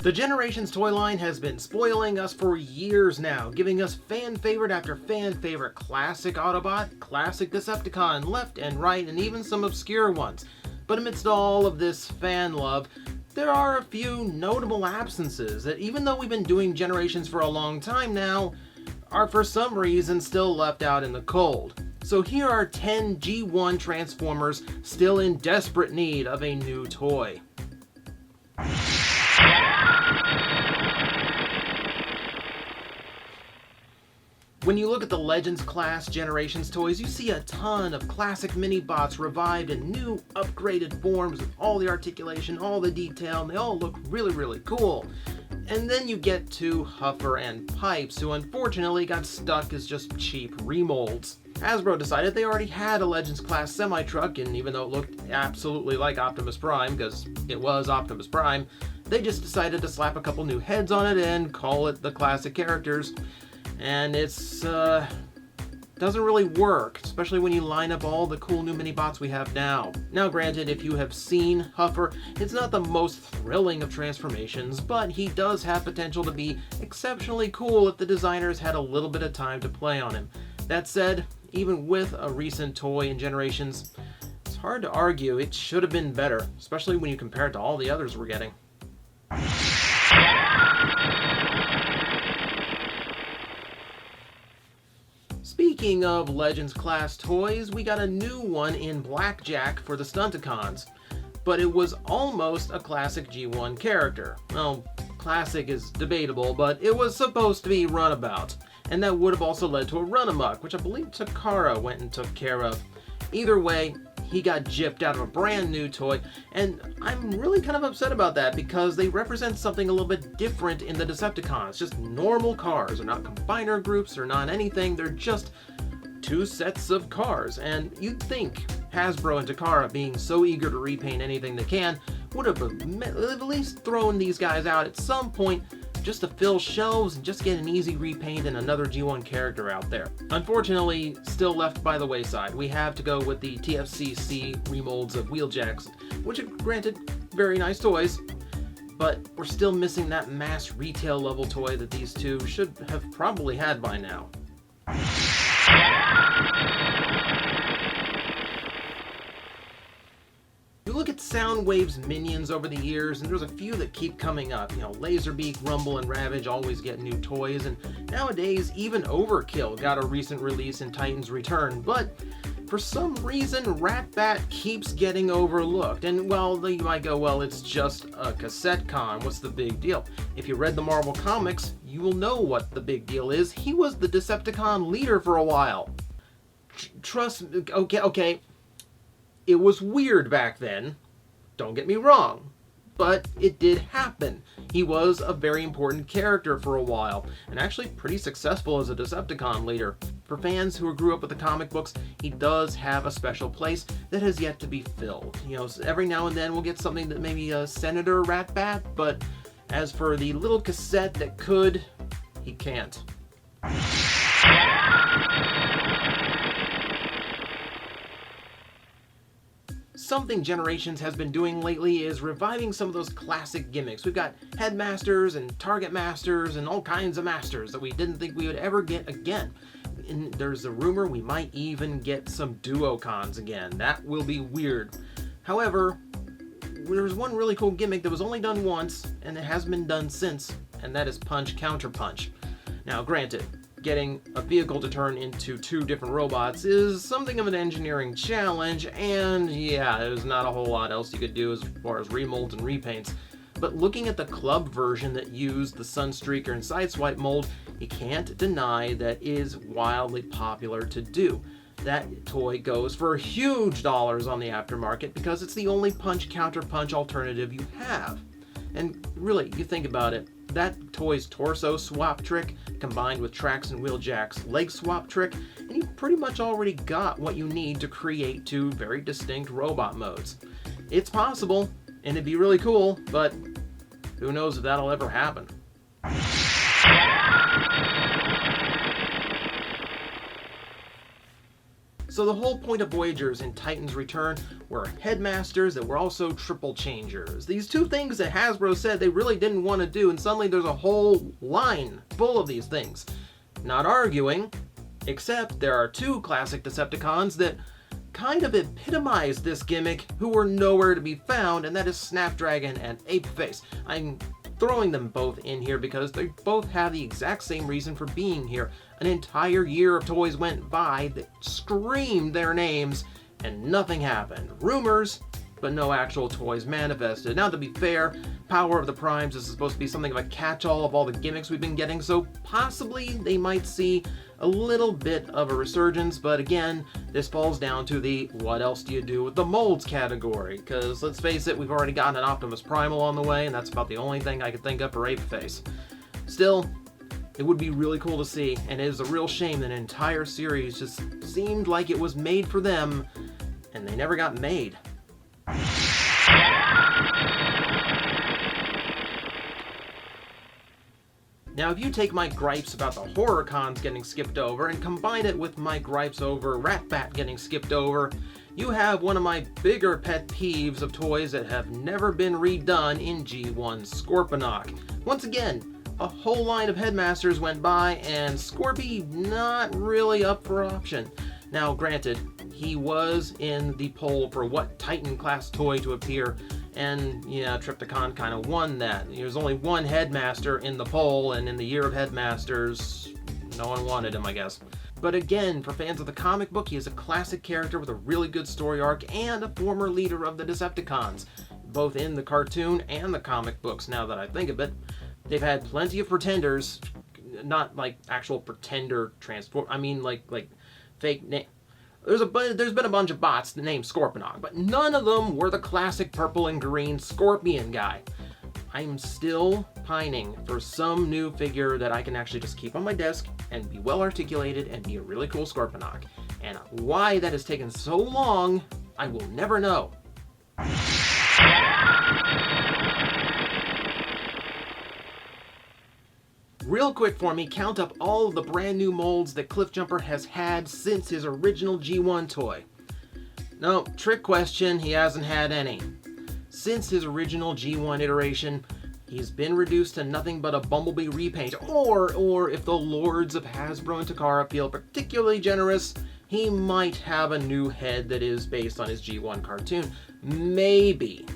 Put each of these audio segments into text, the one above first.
The Generations toy line has been spoiling us for years now, giving us fan favorite after fan favorite classic Autobot, classic Decepticon, left and right, and even some obscure ones. But amidst all of this fan love, there are a few notable absences that, even though we've been doing Generations for a long time now, are for some reason still left out in the cold. So here are 10 G1 Transformers still in desperate need of a new toy. When you look at the Legends class Generations toys, you see a ton of classic mini-bots revived in new, upgraded forms with all the articulation, all the detail, and they all look really, really cool. And then you get to Huffer and Pipes, who unfortunately got stuck as just cheap remolds. Hasbro decided they already had a Legends class semi-truck, and even though it looked absolutely like Optimus Prime, because it was Optimus Prime, they just decided to slap a couple new heads on it and call it the classic characters. And it's, doesn't really work, especially when you line up all the cool new mini-bots we have now. Now granted, if you have seen Huffer, it's not the most thrilling of transformations, but he does have potential to be exceptionally cool if the designers had a little bit of time to play on him. That said, even with a recent toy in Generations, it's hard to argue it should have been better, especially when you compare it to all the others we're getting. Speaking of Legends class toys, we got a new one in Blackjack for the Stunticons, but it was almost a classic G1 character. Well, classic is debatable, but it was supposed to be Runabout, and that would have also led to a Runamuck, which I believe Takara went and took care of. Either way, he got gypped out of a brand new toy, and I'm really kind of upset about that because they represent something a little bit different in the Decepticons. Just normal cars. They're not combiner groups, they're not anything, they're just two sets of cars. And you'd think Hasbro and Takara, being so eager to repaint anything they can, would have at least thrown these guys out at some point just to fill shelves and just get an easy repaint and another G1 character out there. Unfortunately, still left by the wayside. We have to go with the TFCC remolds of Wheeljacks, which are granted very nice toys, but we're still missing that mass retail level toy that these two should have probably had by now. You look at Soundwave's minions over the years, and there's a few that keep coming up. You know, Laserbeak, Rumble, and Ravage always get new toys, and nowadays even Overkill got a recent release in Titan's Return, but for some reason Ratbat keeps getting overlooked. And well, you might go, well, it's just a cassette con, what's the big deal? If you read the Marvel comics, you will know what the big deal is. He was the Decepticon leader for a while. Trust me, okay. It was weird back then, don't get me wrong, but it did happen. He was a very important character for a while, and actually pretty successful as a Decepticon leader. For fans who grew up with the comic books, he does have a special place that has yet to be filled. You know, every now and then we'll get something that maybe a Senator Ratbat, but as for the little cassette that could, he can't. Something Generations has been doing lately is reviving some of those classic gimmicks. We've got Headmasters and Target Masters and all kinds of Masters that we didn't think we would ever get again. And there's a rumor we might even get some Duocons again. That will be weird. However, there's one really cool gimmick that was only done once, and it hasn't been done since, and that is Punch Counter Punch. Now, granted, getting a vehicle to turn into two different robots is something of an engineering challenge, and yeah, there's not a whole lot else you could do as far as remolds and repaints. But looking at the club version that used the Sunstreaker and Sideswipe mold, you can't deny that is wildly popular to do. That toy goes for huge dollars on the aftermarket because it's the only punch counter punch alternative you have. And really, you think about it, that toy's torso swap trick combined with Trax and Wheeljack's leg swap trick, and you pretty much already got what you need to create two very distinct robot modes. It's possible, and it'd be really cool, but who knows if that'll ever happen. So the whole point of Voyagers in Titan's Return were headmasters that were also triple changers. These two things that Hasbro said they really didn't want to do, and suddenly there's a whole line full of these things. Not arguing, except there are two classic Decepticons that kind of epitomize this gimmick who were nowhere to be found, and that is Snapdragon and Apeface. I'm throwing them both in here because they both have the exact same reason for being here. An entire year of toys went by that screamed their names and nothing happened. Rumors, but no actual toys manifested. Now, to be fair, Power of the Primes is supposed to be something of a catch-all of all the gimmicks we've been getting, so possibly they might see a little bit of a resurgence, but again, this falls down to the what else do you do with the molds category, because let's face it, we've already gotten an Optimus Primal on the way, and that's about the only thing I could think of for Apeface. Still, it would be really cool to see, and it is a real shame that an entire series just seemed like it was made for them, and they never got made. Now, if you take my gripes about the horror cons getting skipped over and combine it with my gripes over Ratbat getting skipped over, you have one of my bigger pet peeves of toys that have never been redone in G1 Scorponok. Once again, a whole line of headmasters went by and Scorpy not really up for option. Now, granted, he was in the poll for what Titan class toy to appear, and yeah, Trypticon kind of won that. There's only one headmaster in the poll, and in the year of headmasters, no one wanted him, I guess. But again, for fans of the comic book, he is a classic character with a really good story arc and a former leader of the Decepticons, both in the cartoon and the comic books, now that I think of it. They've had plenty of pretenders, not like actual pretender transform, I mean like fake name. There's been a bunch of bots named Scorponok, but none of them were the classic purple and green scorpion guy. I'm still pining for some new figure that I can actually just keep on my desk and be well articulated and be a really cool Scorponok. And why that has taken so long, I will never know. Real quick for me, count up all of the brand new molds that Cliffjumper has had since his original G1 toy. No, trick question, he hasn't had any. Since his original G1 iteration, he's been reduced to nothing but a Bumblebee repaint, or if the lords of Hasbro and Takara feel particularly generous, he might have a new head that is based on his G1 cartoon. Maybe.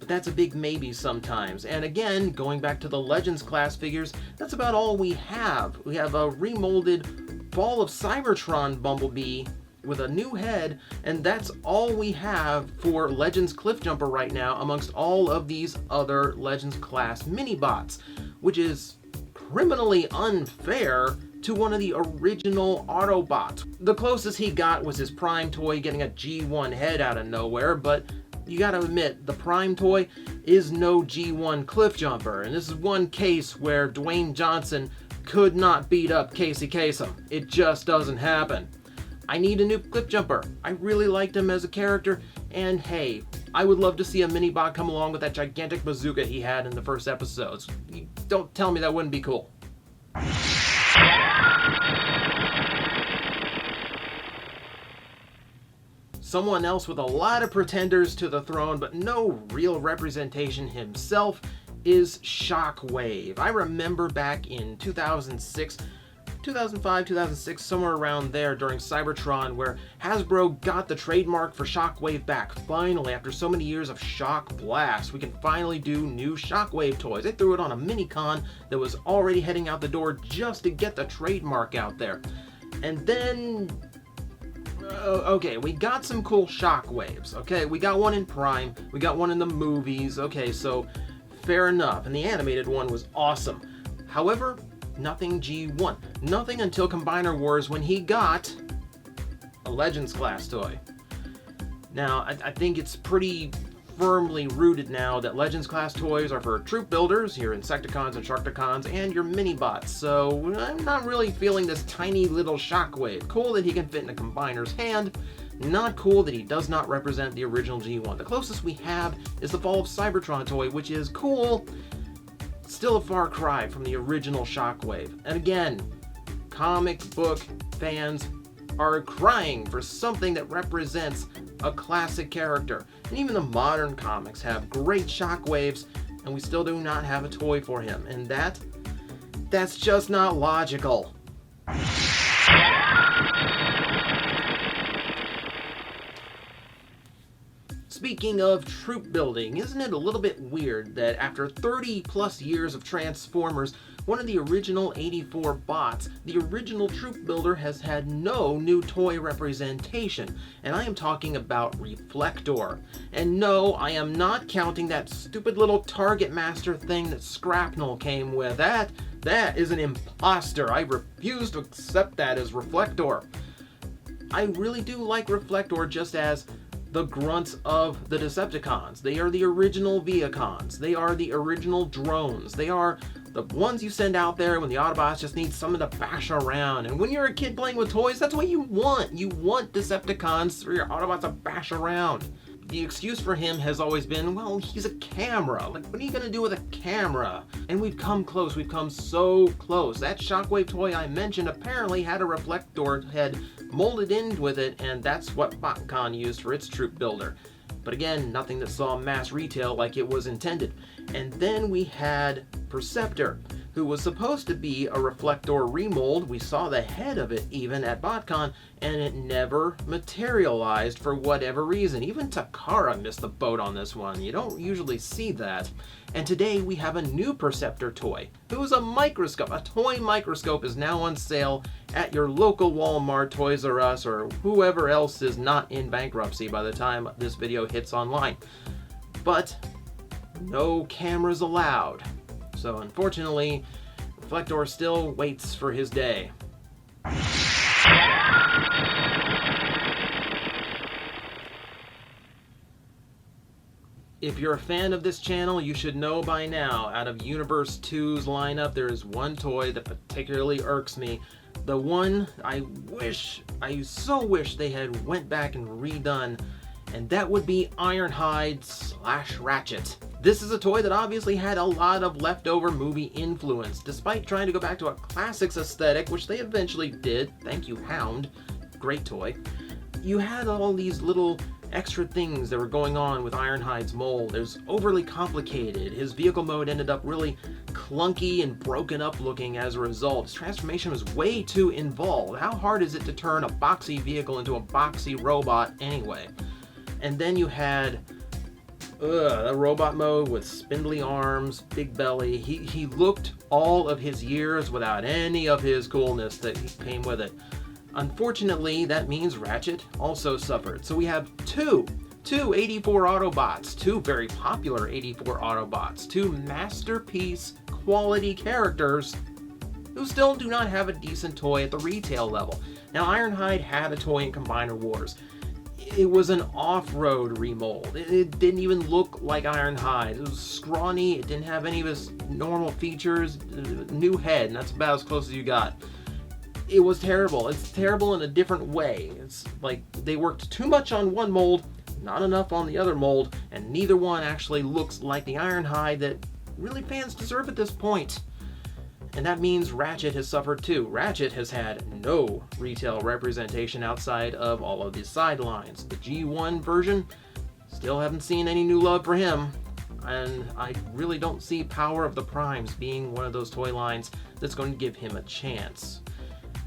That's a big maybe sometimes. And again, going back to the Legends class figures, that's about all we have. We have a remolded Ball of Cybertron Bumblebee with a new head, and that's all we have for Legends Cliffjumper right now amongst all of these other Legends class mini-bots, which is criminally unfair to one of the original Autobots. The closest he got was his Prime toy getting a G1 head out of nowhere, but you gotta admit, the Prime toy is no G1 Cliffjumper, and this is one case where Dwayne Johnson could not beat up Casey Kasem. It just doesn't happen. I need a new Cliffjumper. I really liked him as a character, and hey, I would love to see a mini-bot come along with that gigantic bazooka he had in the first episodes. Don't tell me that wouldn't be cool. Someone else with a lot of pretenders to the throne, but no real representation himself, is Shockwave. I remember back in 2005, 2006, somewhere around there during Cybertron, where Hasbro got the trademark for Shockwave back. Finally, after so many years of Shock Blast, we can finally do new Shockwave toys. They threw it on a mini-con that was already heading out the door just to get the trademark out there. And then okay, we got some cool Shockwaves. Okay, we got one in Prime, we got one in the movies. Okay, so fair enough. And the animated one was awesome. However, nothing G1. Nothing until Combiner Wars when he got a Legends class toy. Now, I think it's pretty firmly rooted now that Legends class toys are for troop builders, your Insecticons and Sharkticons, and your mini-bots, so I'm not really feeling this tiny little Shockwave. Cool that he can fit in a combiner's hand, not cool that he does not represent the original G1. The closest we have is the Fall of Cybertron toy, which is cool, still a far cry from the original Shockwave. And again, comic book fans, are crying for something that represents a classic character. And even the modern comics have great Shockwaves, and we still do not have a toy for him. And that's just not logical. Speaking of troop building, isn't it a little bit weird that after 30 plus years of Transformers, one of the original 84 bots, the original troop builder, has had no new toy representation? And I am talking about Reflector. And no, I am not counting that stupid little Target Master thing that Scrapnel came with. That is an imposter. I refuse to accept that as Reflector. I really do like Reflector just as the grunts of the Decepticons. They are the original Viacons. They are the original drones. They are the ones you send out there when the Autobots just need someone to bash around. And when you're a kid playing with toys, that's what you want. You want Decepticons for your Autobots to bash around. The excuse for him has always been, well, he's a camera. Like, what are you gonna do with a camera? And we've come close. We've come so close. That Shockwave toy I mentioned apparently had a Reflector head molded in with it, and that's what BotCon used for its troop builder. But again, nothing that saw mass retail like it was intended. And then we had Perceptor, who was supposed to be a Reflector remold. We saw the head of it even at BotCon, and it never materialized for whatever reason. Even Takara missed the boat on this one. You don't usually see that. And today we have a new Perceptor toy, who's a microscope. A toy microscope is now on sale at your local Walmart, Toys R Us, or whoever else is not in bankruptcy by the time this video hits online. But no cameras allowed. So unfortunately, Reflector still waits for his day. If you're a fan of this channel, you should know by now, out of Universe 2's lineup, there is one toy that particularly irks me. The one I so wish they had went back and redone, and that would be Ironhide / Ratchet. This is a toy that obviously had a lot of leftover movie influence, despite trying to go back to a classics aesthetic, which they eventually did. Thank you, Hound. Great toy. You had all these little extra things that were going on with Ironhide's mold. It was overly complicated. His vehicle mode ended up really clunky and broken up looking as a result. His transformation was way too involved. How hard is it to turn a boxy vehicle into a boxy robot anyway? And then you had the robot mode with spindly arms, big belly. He looked all of his years without any of his coolness that came with it. Unfortunately, that means Ratchet also suffered. So we have two 84 Autobots, two very popular 84 Autobots, two masterpiece quality characters who still do not have a decent toy at the retail level. Now, Ironhide had a toy in Combiner Wars. It was an off-road remold. It didn't even look like Ironhide. It was scrawny. It didn't have any of his normal features. New head, and that's about as close as you got. It was terrible. It's terrible in a different way. It's like they worked too much on one mold, not enough on the other mold, and neither one actually looks like the Ironhide that really fans deserve at this point. And that means Ratchet has suffered too. Ratchet has had no retail representation outside of all of these sidelines. The G1 version, still haven't seen any new love for him. And I really don't see Power of the Primes being one of those toy lines that's going to give him a chance.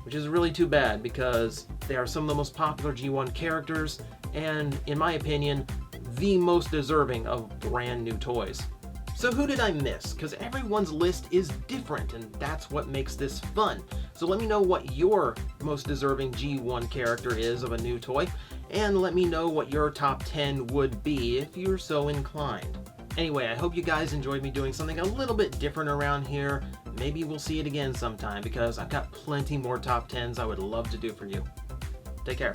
Which is really too bad because they are some of the most popular G1 characters and, in my opinion, the most deserving of brand new toys. So who did I miss? Because everyone's list is different, and that's what makes this fun. So let me know what your most deserving G1 character is of a new toy, and let me know what your top 10 would be if you're so inclined. Anyway, I hope you guys enjoyed me doing something a little bit different around here. Maybe we'll see it again sometime, because I've got plenty more top 10s I would love to do for you. Take care.